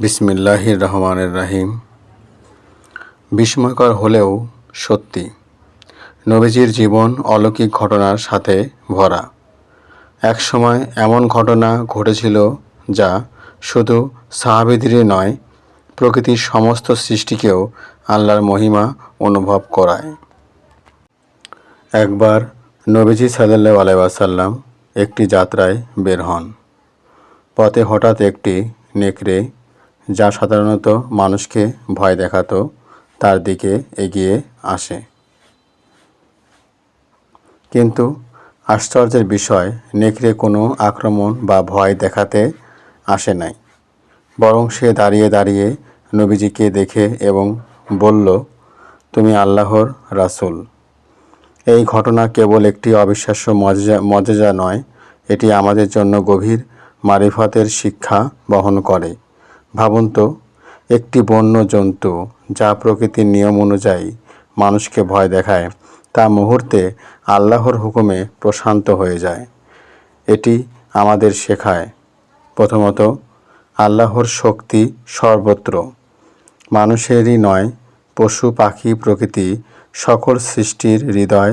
বিসমিল্লাহির রহমানির রহিম। বিস্ময়কর হলেও সত্যি, নবীজির জীবন অলৌকিক ঘটনার সাথে ভরা। একসময় এমন ঘটনা ঘটেছিল যা শুধু সাহাবীদেরই নয়, প্রকৃতির সমস্ত সৃষ্টিকেও আল্লাহর মহিমা অনুভব করায়। একবার নবীজি সাল্লাল্লাহু আলাইহি ওয়াসাল্লাম একটি যাত্রায় বের হন। পথে হঠাৎ একটি নেকড়ে, যা সাধারণত মানুষকে ভয় দেখাতো, তার দিকে এগিয়ে আসে। কিন্তু আশ্চর্যের বিষয়, নেকড়ে কোনো আক্রমণ বা ভয় দেখাতে আসে নাই, বরং সে দাঁড়িয়ে দাঁড়িয়ে নবীজিকে দেখে এবং বলল, তুমি আল্লাহর রাসূল। এই ঘটনা কেবল একটি অবিশ্বাস্য মজেজা নয়, এটি আমাদের জন্য গভীর মারিফাতের শিক্ষা বহন করে। ভাবুন তো, একটি বন্য জন্তু যা প্রকৃতির নিয়ম অনুযায়ী মানুষকে ভয় দেখায়, তা মুহূর্তে আল্লাহর হুকুমে প্রশান্ত হয়ে যায়। এটি আমাদের শেখায়, প্রথমত, আল্লাহর শক্তি সর্বত্র, মানুষেরই নয়, পশু পাখি প্রকৃতি সকল সৃষ্টির হৃদয়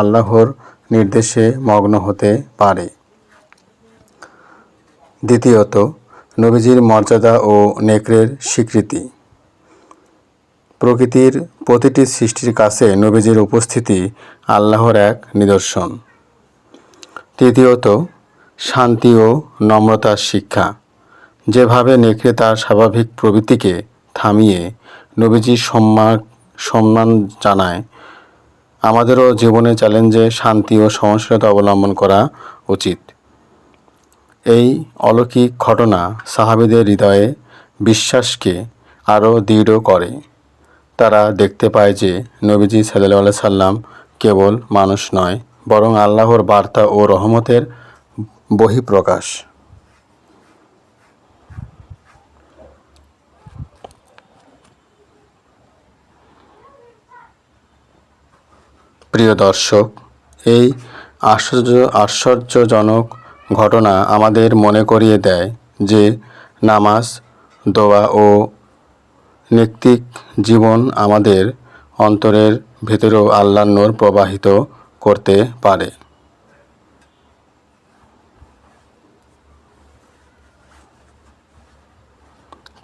আল্লাহর নির্দেশে মগ্ন হতে পারে। দ্বিতীয়ত, নবীজির মর্যাদা ও নেকড়ের স্বীকৃতি। প্রকৃতির প্রতিটি সৃষ্টির কাছে নবীজির উপস্থিতি আল্লাহর এক নিদর্শন। তৃতীয়ত, শান্তি ও নম্রতার শিক্ষা। যেভাবে নেকড়ে তার স্বাভাবিক প্রবৃত্তিকে থামিয়ে নবীজির সম্মান জানায়, আমাদেরও জীবনে চ্যালেঞ্জে শান্তি ও সহনশীলতা অবলম্বন করা উচিত। এই অলৌকিক ঘটনা সাহাবীদের হৃদয়ে বিশ্বাসকে আরও দৃঢ় করে। তারা দেখতে পায় যে নবীজি সাল্লাল্লাহু আলাইহি সাল্লাম কেবল মানুষ নয়, বরং আল্লাহর বার্তা ও রহমতের বহিঃপ্রকাশ। প্রিয় দর্শক, এই আশ্চর্যজনক ঘটনা আমাদের মনে করিয়ে দেয় যে নামাজ, দোয়া ও নৈতিক জীবন আমাদের অন্তরের ভেতরেও আল্লাহর নূর প্রবাহিত করতে পারে।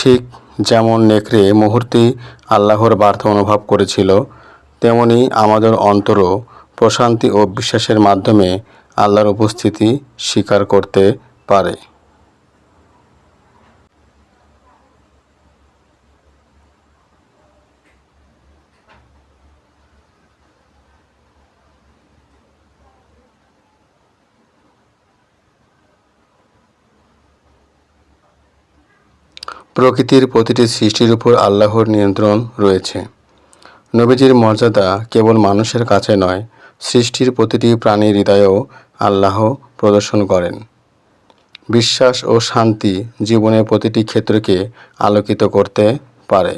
ঠিক যেমন নেকড়ে মুহূর্তেই আল্লাহর বার্তা অনুভব করেছিল, তেমনি আমাদের অন্তরও প্রশান্তি ও বিশ্বাসের মাধ্যমে আল্লাহর উপস্থিতি স্বীকার করতে পারে। প্রকৃতির প্রতিটি সৃষ্টির উপর আল্লাহর নিয়ন্ত্রণ রয়েছে। নবীজির মর্যাদা কেবল মানুষের কাছে নয়, সৃষ্টির প্রতিটি প্রাণীর হৃদয়েও আল্লাহ প্রদর্শন করেন। বিশ্বাস ও শান্তি জীবনের প্রতিটি ক্ষেত্রকে আলোকিত করতে পারে।